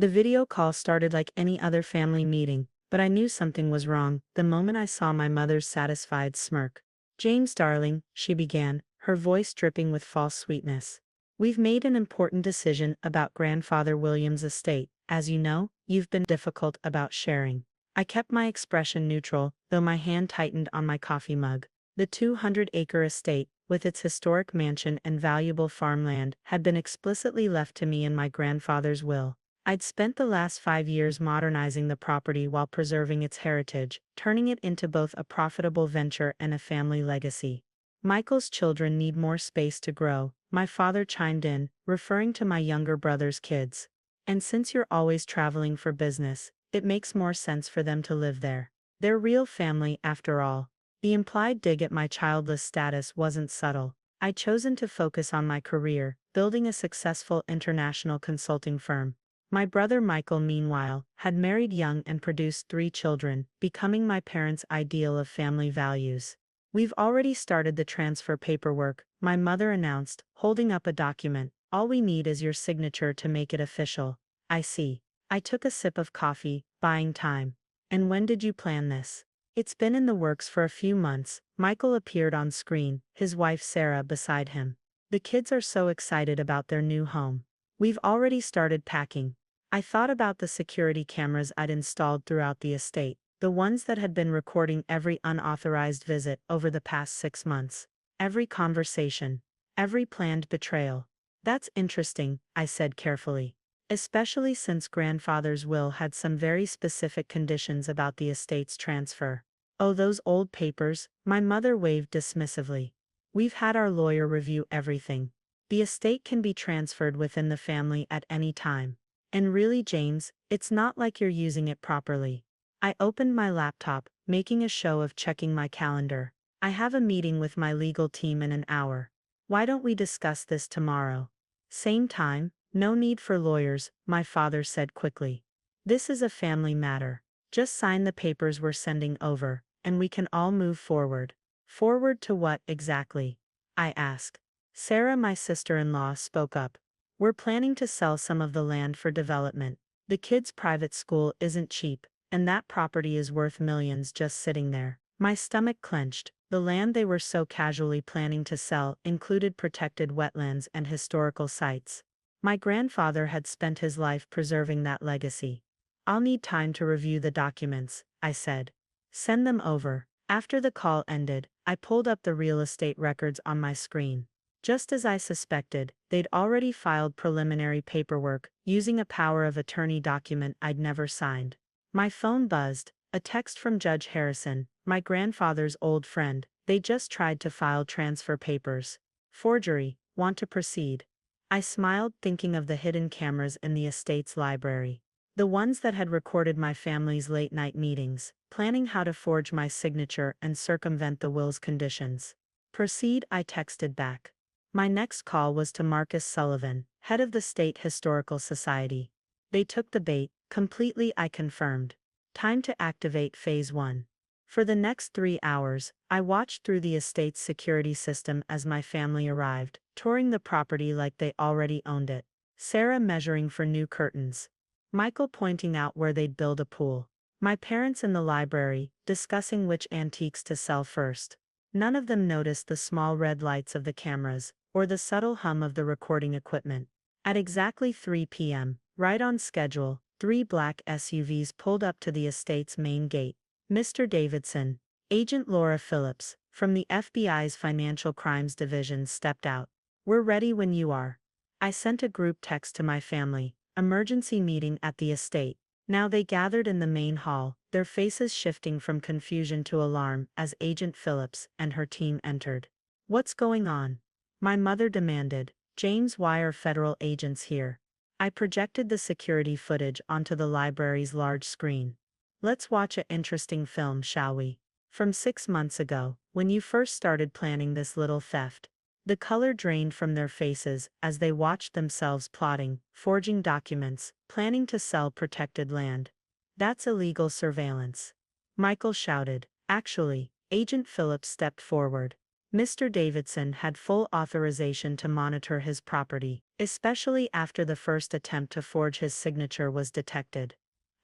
The video call started like any other family meeting, but I knew something was wrong the moment I saw my mother's satisfied smirk. James, darling, she began, her voice dripping with false sweetness. We've made an important decision about Grandfather William's estate. As you know, you've been difficult about sharing. I kept my expression neutral, though my hand tightened on my coffee mug. The 200-acre estate, with its historic mansion and valuable farmland, had been explicitly left to me in my grandfather's will. I'd spent the last 5 years modernizing the property while preserving its heritage, turning it into both a profitable venture and a family legacy. Michael's children need more space to grow, my father chimed in, referring to my younger brother's kids. And since you're always traveling for business, it makes more sense for them to live there. They're real family after all. The implied dig at my childless status wasn't subtle. I'd chosen to focus on my career, building a successful international consulting firm. My brother Michael, meanwhile, had married young and produced 3 children, becoming my parents' ideal of family values. We've already started the transfer paperwork, my mother announced, holding up a document. All we need is your signature to make it official. I see. I took a sip of coffee, buying time. And when did you plan this? It's been in the works for a few months. Michael appeared on screen, his wife Sarah beside him. The kids are so excited about their new home. We've already started packing. I thought about the security cameras I'd installed throughout the estate, the ones that had been recording every unauthorized visit over the past 6 months. Every conversation. Every planned betrayal. That's interesting, I said carefully. Especially since grandfather's will had some very specific conditions about the estate's transfer. Oh, those old papers, my mother waved dismissively. We've had our lawyer review everything. The estate can be transferred within the family at any time. And really, James, it's not like you're using it properly. I opened my laptop, making a show of checking my calendar. I have a meeting with my legal team in an hour. Why don't we discuss this tomorrow? Same time? No need for lawyers, my father said quickly. This is a family matter. Just sign the papers we're sending over, and we can all move forward. Forward to what exactly? I asked. Sarah, my sister-in-law, spoke up. We're planning to sell some of the land for development. The kids' private school isn't cheap, and that property is worth millions just sitting there. My stomach clenched. The land they were so casually planning to sell included protected wetlands and historical sites. My grandfather had spent his life preserving that legacy. I'll need time to review the documents, I said. Send them over. After the call ended, I pulled up the real estate records on my screen. Just as I suspected, they'd already filed preliminary paperwork, using a power of attorney document I'd never signed. My phone buzzed, a text from Judge Harrison, my grandfather's old friend. They just tried to file transfer papers. Forgery, want to proceed. I smiled, thinking of the hidden cameras in the estate's library. The ones that had recorded my family's late-night meetings, planning how to forge my signature and circumvent the will's conditions. Proceed, I texted back. My next call was to Marcus Sullivan, head of the State Historical Society. They took the bait, completely, I confirmed. Time to activate Phase 1. For the next 3 hours, I watched through the estate's security system as my family arrived, touring the property like they already owned it. Sarah measuring for new curtains. Michael pointing out where they'd build a pool. My parents in the library, discussing which antiques to sell first. None of them noticed the small red lights of the cameras, or the subtle hum of the recording equipment. At exactly 3 p.m., right on schedule, 3 black SUVs pulled up to the estate's main gate. Mr. Davidson, Agent Laura Phillips, from the FBI's Financial Crimes Division, stepped out. We're ready when you are. I sent a group text to my family, emergency meeting at the estate. Now they gathered in the main hall, their faces shifting from confusion to alarm as Agent Phillips and her team entered. What's going on? My mother demanded. James, why are federal agents here? I projected the security footage onto the library's large screen. Let's watch an interesting film, shall we? From 6 months ago, when you first started planning this little theft. The color drained from their faces as they watched themselves plotting, forging documents, planning to sell protected land. That's illegal surveillance. Michael shouted. Actually, Agent Phillips stepped forward. Mr. Davidson had full authorization to monitor his property, especially after the first attempt to forge his signature was detected.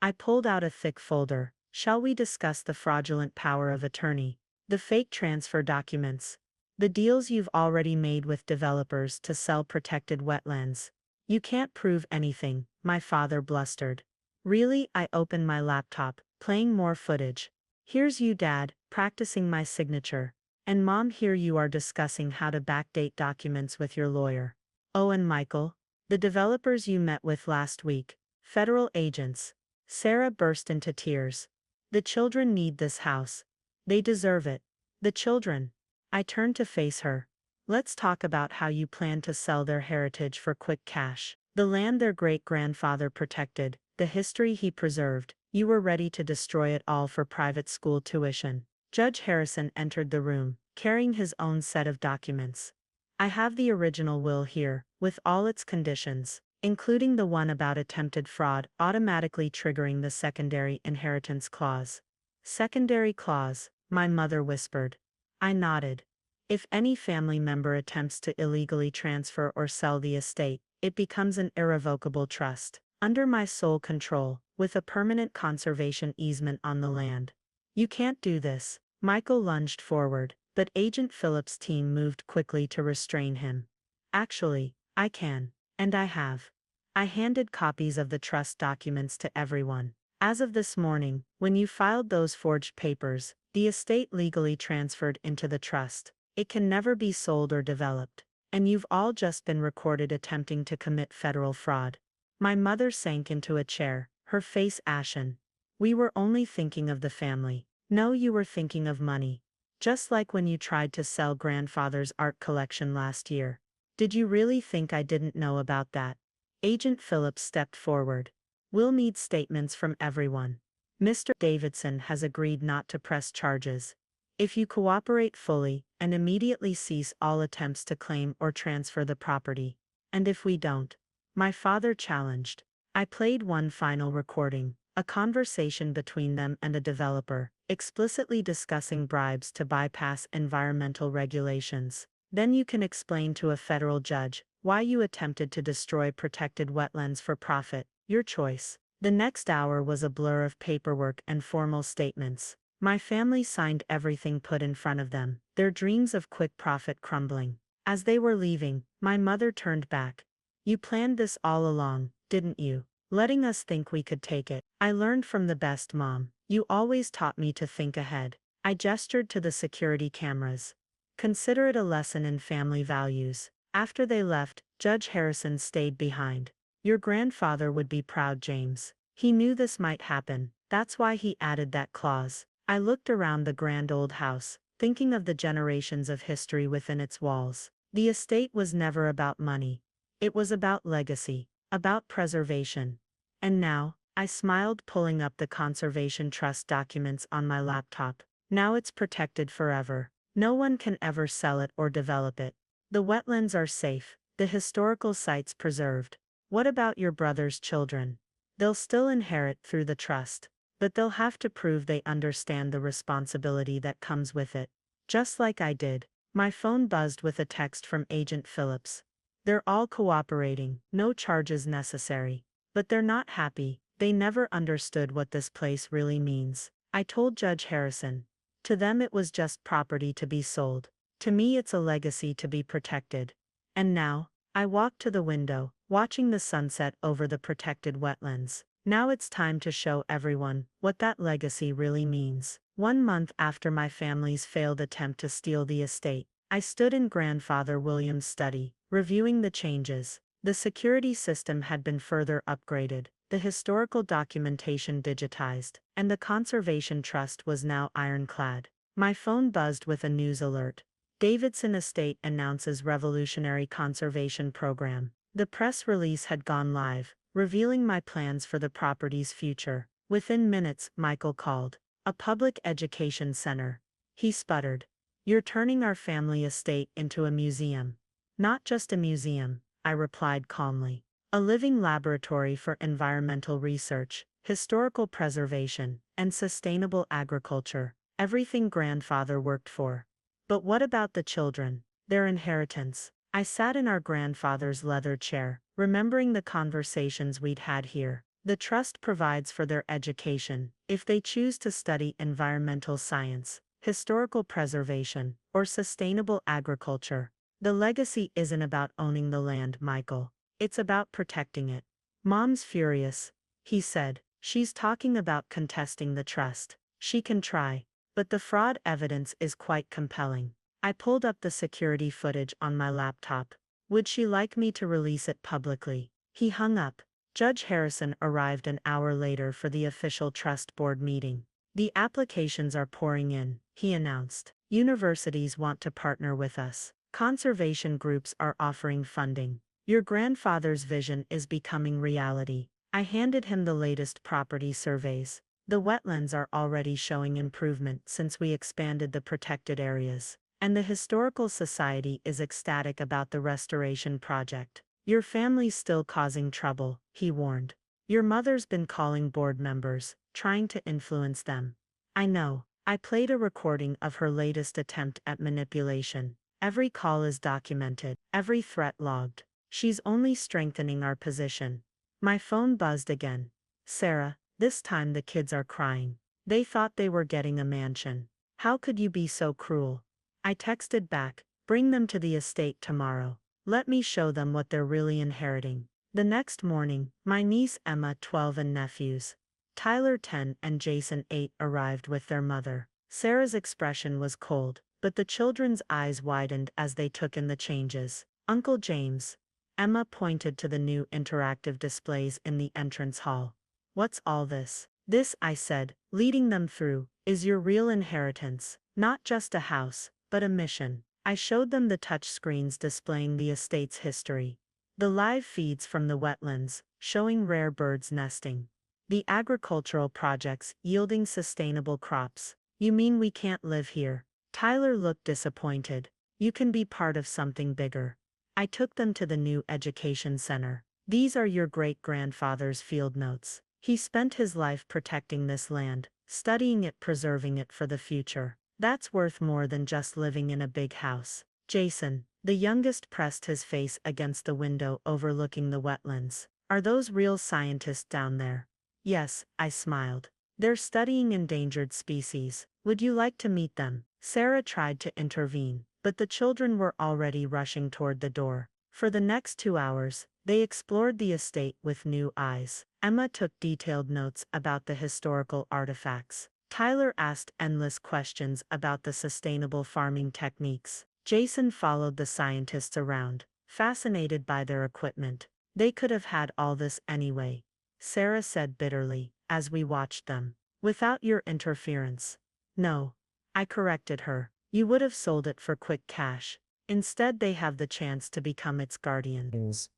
I pulled out a thick folder. Shall we discuss the fraudulent power of attorney? The fake transfer documents. The deals you've already made with developers to sell protected wetlands. You can't prove anything, my father blustered. Really? I opened my laptop, playing more footage. Here's you, Dad, practicing my signature. And Mom, here you are discussing how to backdate documents with your lawyer. Oh, and Michael? The developers you met with last week. Federal agents. Sarah burst into tears. The children need this house. They deserve it. The children. I turned to face her. Let's talk about how you plan to sell their heritage for quick cash. The land their great-grandfather protected, the history he preserved, you were ready to destroy it all for private school tuition. Judge Harrison entered the room, carrying his own set of documents. I have the original will here, with all its conditions, including the one about attempted fraud automatically triggering the secondary inheritance clause. Secondary clause, my mother whispered. I nodded. If any family member attempts to illegally transfer or sell the estate, it becomes an irrevocable trust, under my sole control, with a permanent conservation easement on the land. You can't do this. Michael lunged forward, but Agent Phillips' team moved quickly to restrain him. Actually, I can, and I have. I handed copies of the trust documents to everyone. As of this morning, when you filed those forged papers, the estate legally transferred into the trust. It can never be sold or developed. And you've all just been recorded attempting to commit federal fraud. My mother sank into a chair, her face ashen. We were only thinking of the family. No, you were thinking of money. Just like when you tried to sell grandfather's art collection last year. Did you really think I didn't know about that? Agent Phillips stepped forward. We'll need statements from everyone. Mr. Davidson has agreed not to press charges. If you cooperate fully, and immediately cease all attempts to claim or transfer the property. And if we don't? My father challenged. I played one final recording, a conversation between them and a developer, explicitly discussing bribes to bypass environmental regulations. Then you can explain to a federal judge why you attempted to destroy protected wetlands for profit, your choice. The next hour was a blur of paperwork and formal statements. My family signed everything put in front of them, their dreams of quick profit crumbling. As they were leaving, my mother turned back. You planned this all along, didn't you? Letting us think we could take it. I learned from the best, Mom. You always taught me to think ahead. I gestured to the security cameras. Consider it a lesson in family values. After they left, Judge Harrison stayed behind. Your grandfather would be proud, James. He knew this might happen. That's why he added that clause. I looked around the grand old house, thinking of the generations of history within its walls. The estate was never about money. It was about legacy, about preservation. And now, I smiled, pulling up the Conservation Trust documents on my laptop. Now it's protected forever. No one can ever sell it or develop it. The wetlands are safe, the historical sites preserved. What about your brother's children? They'll still inherit through the trust. But they'll have to prove they understand the responsibility that comes with it. Just like I did. My phone buzzed with a text from Agent Phillips. They're all cooperating, no charges necessary. But they're not happy. They never understood what this place really means. I told Judge Harrison. To them it was just property to be sold. To me it's a legacy to be protected. And now, I walked to the window, watching the sunset over the protected wetlands. Now it's time to show everyone what that legacy really means. 1 month after my family's failed attempt to steal the estate, I stood in Grandfather William's study, reviewing the changes. The security system had been further upgraded, the historical documentation digitized, and the Conservation Trust was now ironclad. My phone buzzed with a news alert. Davidson Estate announces revolutionary conservation program. The press release had gone live, revealing my plans for the property's future. Within minutes, Michael called. A public education center. He sputtered. You're turning our family estate into a museum. Not just a museum, I replied calmly. A living laboratory for environmental research, historical preservation, and sustainable agriculture. Everything grandfather worked for. But what about the children? Their inheritance? I sat in our grandfather's leather chair, remembering the conversations we'd had here. The trust provides for their education, if they choose to study environmental science, historical preservation, or sustainable agriculture. The legacy isn't about owning the land, Michael. It's about protecting it. Mom's furious, he said. She's talking about contesting the trust. She can try, but the fraud evidence is quite compelling. I pulled up the security footage on my laptop. Would she like me to release it publicly? He hung up. Judge Harrison arrived an hour later for the official trust board meeting. The applications are pouring in, he announced. Universities want to partner with us. Conservation groups are offering funding. Your grandfather's vision is becoming reality. I handed him the latest property surveys. The wetlands are already showing improvement since we expanded the protected areas. And the Historical Society is ecstatic about the restoration project. Your family's still causing trouble, he warned. Your mother's been calling board members, trying to influence them. I know. I played a recording of her latest attempt at manipulation. Every call is documented, every threat logged. She's only strengthening our position. My phone buzzed again. Sarah, this time the kids are crying. They thought they were getting a mansion. How could you be so cruel? I texted back, bring them to the estate tomorrow. Let me show them what they're really inheriting. The next morning, my niece Emma, 12, and nephews, Tyler, 10, and Jason, 8, arrived with their mother. Sarah's expression was cold, but the children's eyes widened as they took in the changes. Uncle James. Emma pointed to the new interactive displays in the entrance hall. What's all this? This, I said, leading them through, is your real inheritance. Not just a house, but a mission. I showed them the touch screens displaying the estate's history. The live feeds from the wetlands, showing rare birds nesting. The agricultural projects yielding sustainable crops. You mean we can't live here? Tyler looked disappointed. You can be part of something bigger. I took them to the new education center. These are your great-grandfather's field notes. He spent his life protecting this land, studying it, preserving it for the future. That's worth more than just living in a big house. Jason, the youngest, pressed his face against the window overlooking the wetlands. Are those real scientists down there? Yes, I smiled. They're studying endangered species. Would you like to meet them? Sarah tried to intervene, but the children were already rushing toward the door. For the next 2 hours, they explored the estate with new eyes. Emma took detailed notes about the historical artifacts. Tyler asked endless questions about the sustainable farming techniques. Jason followed the scientists around, fascinated by their equipment. They could have had all this anyway, Sarah said bitterly, as we watched them. Without your interference. No. I corrected her. You would have sold it for quick cash. Instead, they have the chance to become its guardians.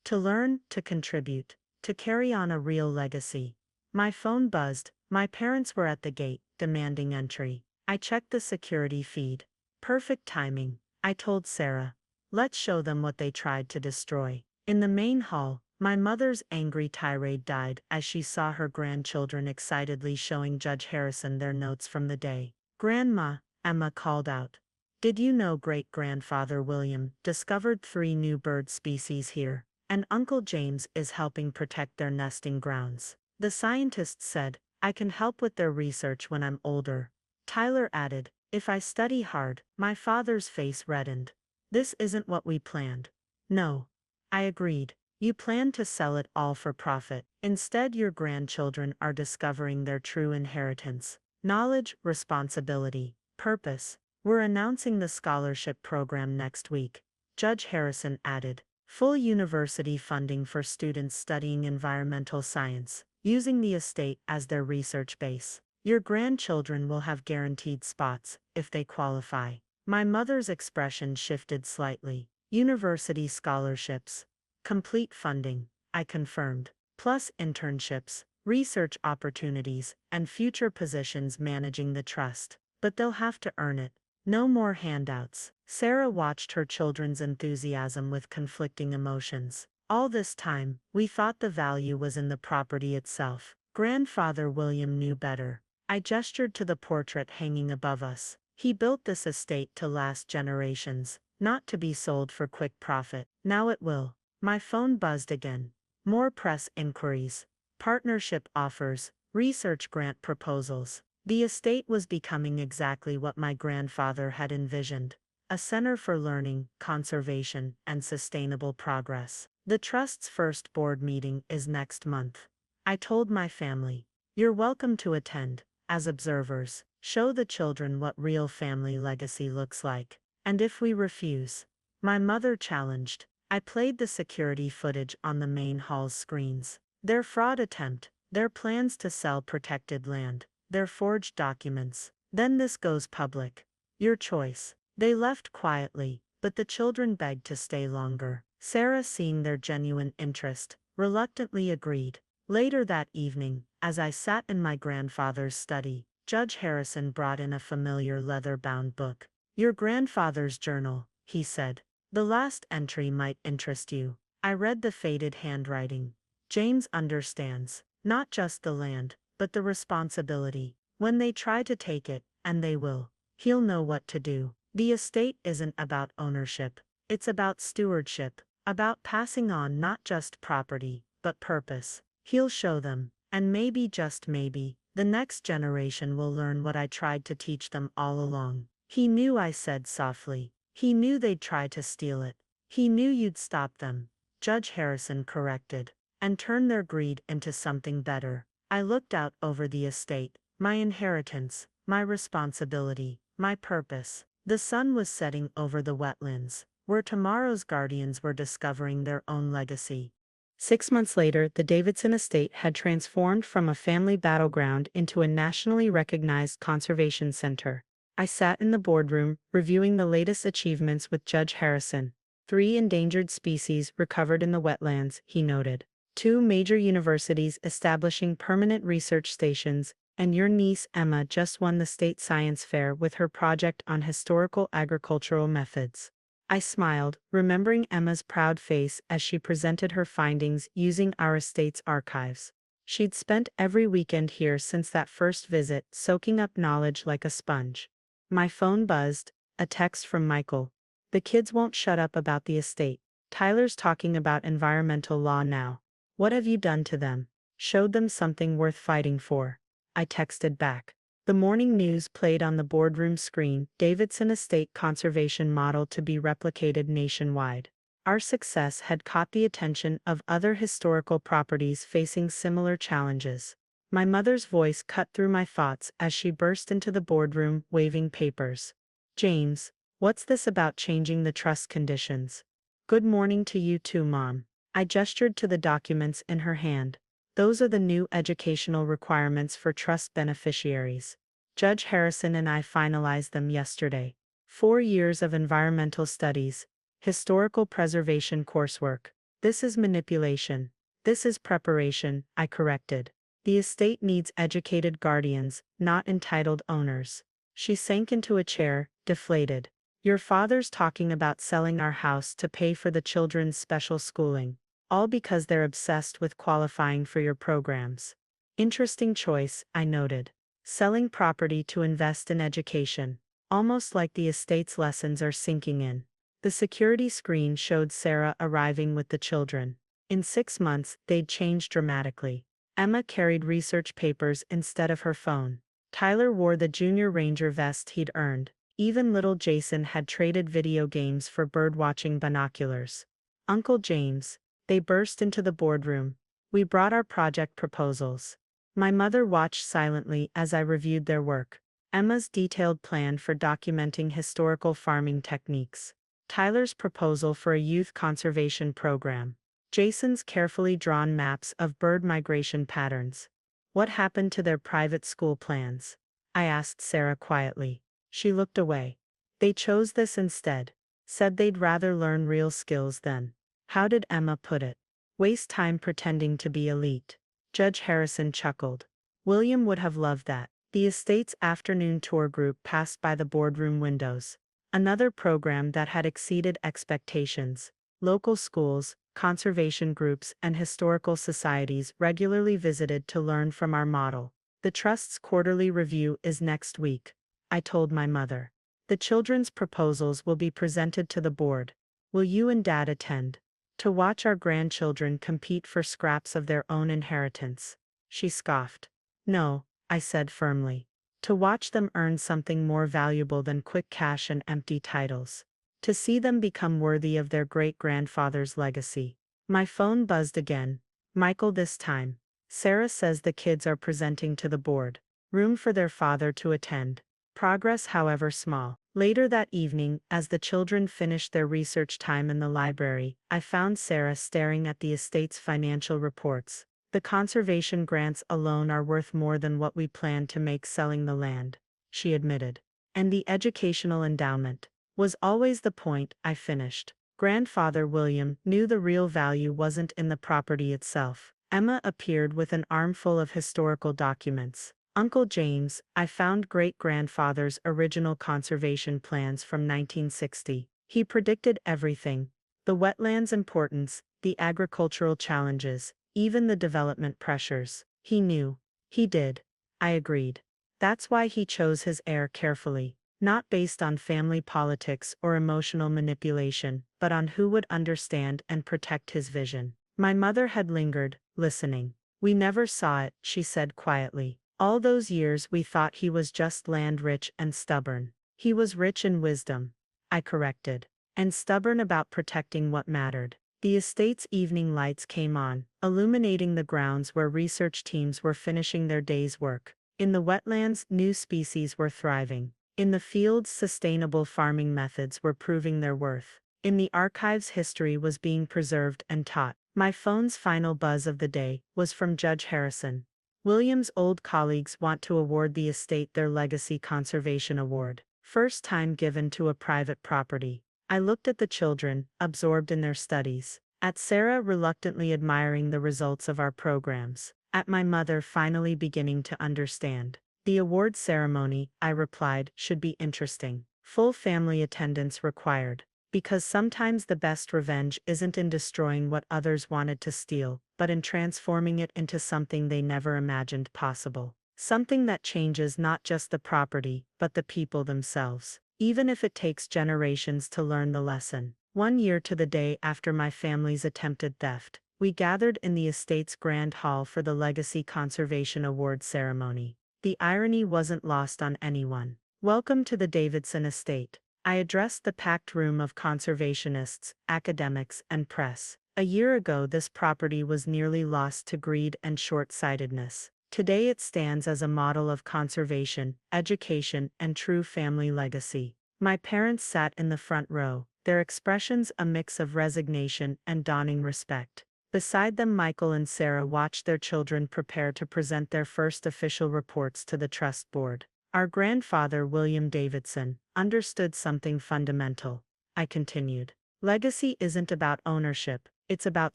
To learn, to contribute, to carry on a real legacy. My phone buzzed. My parents were at the gate, demanding entry. I checked the security feed. Perfect timing, I told Sarah. Let's show them what they tried to destroy. In the main hall, my mother's angry tirade died as she saw her grandchildren excitedly showing Judge Harrison their notes from the day. Grandma, Emma called out. Did you know great-grandfather William discovered 3 new bird species here, and Uncle James is helping protect their nesting grounds? The scientists said, I can help with their research when I'm older. Tyler added, if I study hard. My father's face reddened. This isn't what we planned. No. I agreed. You planned to sell it all for profit. Instead, your grandchildren are discovering their true inheritance. Knowledge, responsibility, purpose. We're announcing the scholarship program next week. Judge Harrison added, full university funding for students studying environmental science, using the estate as their research base. Your grandchildren will have guaranteed spots, if they qualify. My mother's expression shifted slightly. University scholarships. Complete funding, I confirmed. Plus internships, research opportunities, and future positions managing the trust. But they'll have to earn it. No more handouts. Sarah watched her children's enthusiasm with conflicting emotions. All this time, we thought the value was in the property itself. Grandfather William knew better. I gestured to the portrait hanging above us. He built this estate to last generations, not to be sold for quick profit. Now it will. My phone buzzed again. More press inquiries, partnership offers, research grant proposals. The estate was becoming exactly what my grandfather had envisioned. A center for learning, conservation, and sustainable progress. The trust's first board meeting is next month. I told my family. You're welcome to attend, as observers, show the children what real family legacy looks like. And if we refuse? My mother challenged. I played the security footage on the main hall's screens. Their fraud attempt, their plans to sell protected land, their forged documents. Then this goes public. Your choice. They left quietly, but the children begged to stay longer. Sarah, seeing their genuine interest, reluctantly agreed. Later that evening, as I sat in my grandfather's study, Judge Harrison brought in a familiar leather-bound book. Your grandfather's journal, he said. The last entry might interest you. I read the faded handwriting. James understands, not just the land, but the responsibility. When they try to take it, and they will, he'll know what to do. The estate isn't about ownership. It's about stewardship, about passing on not just property, but purpose. He'll show them, and maybe, just maybe, the next generation will learn what I tried to teach them all along. He knew, I said softly. He knew they'd try to steal it. He knew you'd stop them, Judge Harrison corrected, and turn their greed into something better. I looked out over the estate, my inheritance, my responsibility, my purpose. The sun was setting over the wetlands, where tomorrow's guardians were discovering their own legacy. 6 months later, the Davidson estate had transformed from a family battleground into a nationally recognized conservation center. I sat in the boardroom, reviewing the latest achievements with Judge Harrison. 3 endangered species recovered in the wetlands, he noted. 2 major universities establishing permanent research stations, and your niece Emma just won the state science fair with her project on historical agricultural methods. I smiled, remembering Emma's proud face as she presented her findings using our estate's archives. She'd spent every weekend here since that first visit, soaking up knowledge like a sponge. My phone buzzed, a text from Michael. The kids won't shut up about the estate. Tyler's talking about environmental law now. What have you done to them? Showed them something worth fighting for. I texted back. The morning news played on the boardroom screen, Davidson Estate Conservation Model to be replicated nationwide. Our success had caught the attention of other historical properties facing similar challenges. My mother's voice cut through my thoughts as she burst into the boardroom, waving papers. James, what's this about changing the trust conditions? Good morning to you too, Mom. I gestured to the documents in her hand. Those are the new educational requirements for trust beneficiaries. Judge Harrison and I finalized them yesterday. 4 years of environmental studies, historical preservation coursework. This is manipulation. This is preparation, I corrected. The estate needs educated guardians, not entitled owners. She sank into a chair, deflated. Your father's talking about selling our house to pay for the children's special schooling. All because they're obsessed with qualifying for your programs. Interesting choice, I noted. Selling property to invest in education. Almost like the estate's lessons are sinking in. The security screen showed Sarah arriving with the children. In 6 months, they'd changed dramatically. Emma carried research papers instead of her phone. Tyler wore the Junior Ranger vest he'd earned. Even little Jason had traded video games for birdwatching binoculars. Uncle James. They burst into the boardroom. We brought our project proposals. My mother watched silently as I reviewed their work. Emma's detailed plan for documenting historical farming techniques. Tyler's proposal for a youth conservation program. Jason's carefully drawn maps of bird migration patterns. What happened to their private school plans? I asked Sarah quietly. She looked away. They chose this instead. Said they'd rather learn real skills than. How did Emma put it? Waste time pretending to be elite. Judge Harrison chuckled. William would have loved that. The estate's afternoon tour group passed by the boardroom windows. Another program that had exceeded expectations. Local schools, conservation groups, and historical societies regularly visited to learn from our model. The Trust's quarterly review is next week. I told my mother. The children's proposals will be presented to the board. Will you and Dad attend? To watch our grandchildren compete for scraps of their own inheritance. She scoffed. No, I said firmly. To watch them earn something more valuable than quick cash and empty titles. To see them become worthy of their great-grandfather's legacy. My phone buzzed again. Michael this time. Sarah says the kids are presenting to the board. Room for their father to attend. Progress however small. Later that evening, as the children finished their research time in the library, I found Sarah staring at the estate's financial reports. The conservation grants alone are worth more than what we plan to make selling the land, she admitted. And the educational endowment was always the point, I finished. Grandfather William knew the real value wasn't in the property itself. Emma appeared with an armful of historical documents. Uncle James, I found great-grandfather's original conservation plans from 1960. He predicted everything. The wetlands' importance, the agricultural challenges, even the development pressures. He knew. He did. I agreed. That's why he chose his heir carefully, not based on family politics or emotional manipulation, but on who would understand and protect his vision. My mother had lingered, listening. We never saw it, she said quietly. All those years we thought he was just land-rich and stubborn. He was rich in wisdom, I corrected, and stubborn about protecting what mattered. The estate's evening lights came on, illuminating the grounds where research teams were finishing their day's work. In the wetlands, new species were thriving. In the fields, sustainable farming methods were proving their worth. In the archives, history was being preserved and taught. My phone's final buzz of the day was from Judge Harrison. William's old colleagues want to award the estate their Legacy Conservation Award. First time given to a private property. I looked at the children, absorbed in their studies. At Sarah, reluctantly admiring the results of our programs. At my mother, finally beginning to understand. The award ceremony, I replied, should be interesting. Full family attendance required. Because sometimes the best revenge isn't in destroying what others wanted to steal, but in transforming it into something they never imagined possible. Something that changes not just the property, but the people themselves. Even if it takes generations to learn the lesson. 1 year to the day after my family's attempted theft, we gathered in the estate's grand hall for the Legacy Conservation Award ceremony. The irony wasn't lost on anyone. Welcome to the Davidson estate. I addressed the packed room of conservationists, academics, and press. A year ago, this property was nearly lost to greed and short-sightedness. Today it stands as a model of conservation, education, and true family legacy. My parents sat in the front row, their expressions a mix of resignation and dawning respect. Beside them, Michael and Sarah watched their children prepare to present their first official reports to the trust board. Our grandfather, William Davidson, understood something fundamental. I continued. Legacy isn't about ownership, it's about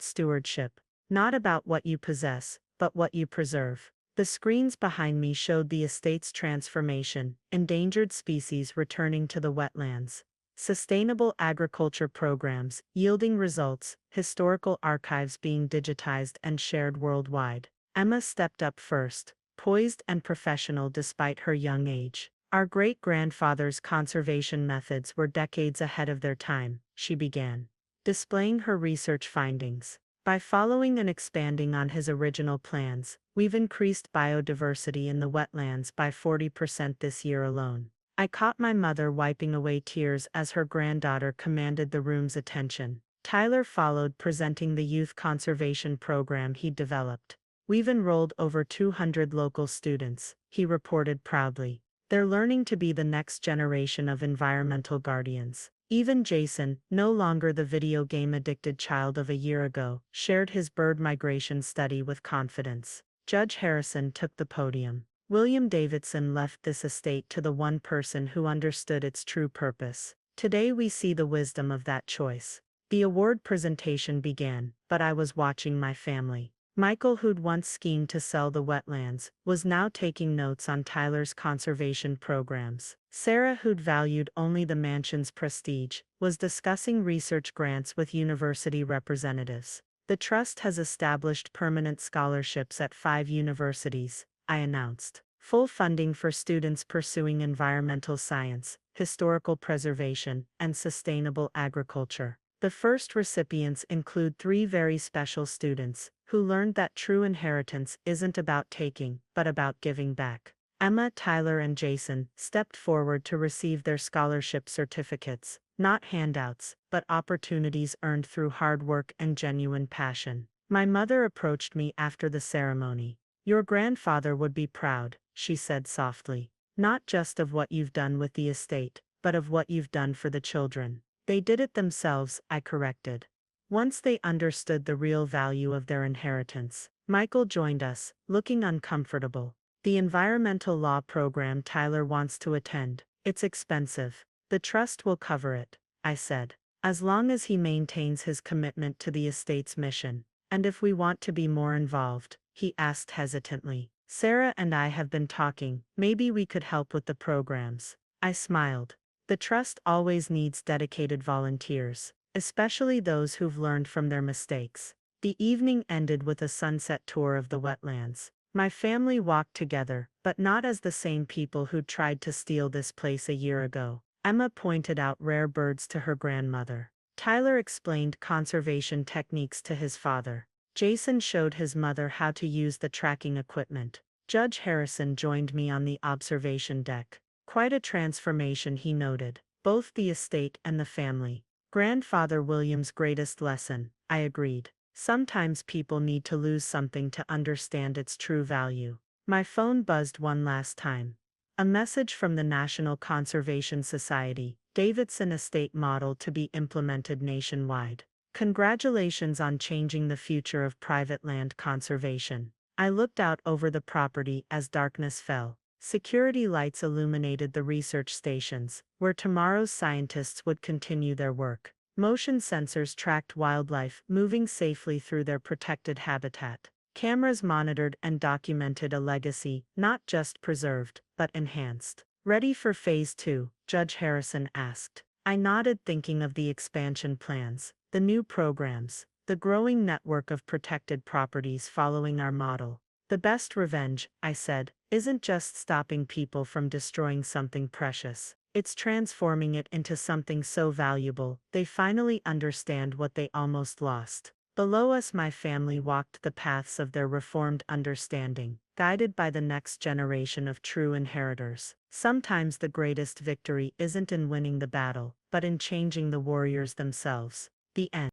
stewardship. Not about what you possess, but what you preserve. The screens behind me showed the estate's transformation, endangered species returning to the wetlands, sustainable agriculture programs yielding results, historical archives being digitized and shared worldwide. Emma stepped up first, poised and professional despite her young age. Our great-grandfather's conservation methods were decades ahead of their time, she began, displaying her research findings. By following and expanding on his original plans, we've increased biodiversity in the wetlands by 40% this year alone. I caught my mother wiping away tears as her granddaughter commanded the room's attention. Tyler followed, presenting the youth conservation program he'd developed. We've enrolled over 200 local students, he reported proudly. They're learning to be the next generation of environmental guardians. Even Jason, no longer the video game addicted child of a year ago, shared his bird migration study with confidence. Judge Harrison took the podium. William Davidson left this estate to the one person who understood its true purpose. Today we see the wisdom of that choice. The award presentation began, but I was watching my family. Michael, who'd once schemed to sell the wetlands, was now taking notes on Tyler's conservation programs. Sarah, who'd valued only the mansion's prestige, was discussing research grants with university representatives. The trust has established permanent scholarships at 5 universities, I announced. full funding for students pursuing environmental science, historical preservation, and sustainable agriculture. The first recipients include 3 very special students who learned that true inheritance isn't about taking, but about giving back. Emma, Tyler, and Jason stepped forward to receive their scholarship certificates, not handouts, but opportunities earned through hard work and genuine passion. My mother approached me after the ceremony. "Your grandfather would be proud," she said softly. "Not just of what you've done with the estate, but of what you've done for the children." "They did it themselves," I corrected. "Once they understood the real value of their inheritance." Michael joined us, looking uncomfortable. "The environmental law program Tyler wants to attend. It's expensive. The trust will cover it," I said. "As long as he maintains his commitment to the estate's mission." "And if we want to be more involved?" he asked hesitantly. "Sarah and I have been talking. Maybe we could help with the programs." I smiled. The trust always needs dedicated volunteers, especially those who've learned from their mistakes. The evening ended with a sunset tour of the wetlands. My family walked together, but not as the same people who'd tried to steal this place a year ago. Emma pointed out rare birds to her grandmother. Tyler explained conservation techniques to his father. Jason showed his mother how to use the tracking equipment. Judge Harrison joined me on the observation deck. "Quite a transformation," he noted. "Both the estate and the family." "Grandfather William's greatest lesson," I agreed. "Sometimes people need to lose something to understand its true value." My phone buzzed one last time. A message from the National Conservation Society, Davidson Estate model to be implemented nationwide. "Congratulations on changing the future of private land conservation." I looked out over the property as darkness fell. Security lights illuminated the research stations, where tomorrow's scientists would continue their work. Motion sensors tracked wildlife moving safely through their protected habitat. Cameras monitored and documented a legacy not just preserved, but enhanced. "Ready for Phase 2? Judge Harrison asked. I nodded, thinking of the expansion plans, the new programs, the growing network of protected properties following our model. "The best revenge," I said, "isn't just stopping people from destroying something precious. It's transforming it into something so valuable they finally understand what they almost lost." Below us, my family walked the paths of their reformed understanding, guided by the next generation of true inheritors. Sometimes the greatest victory isn't in winning the battle, but in changing the warriors themselves. The end.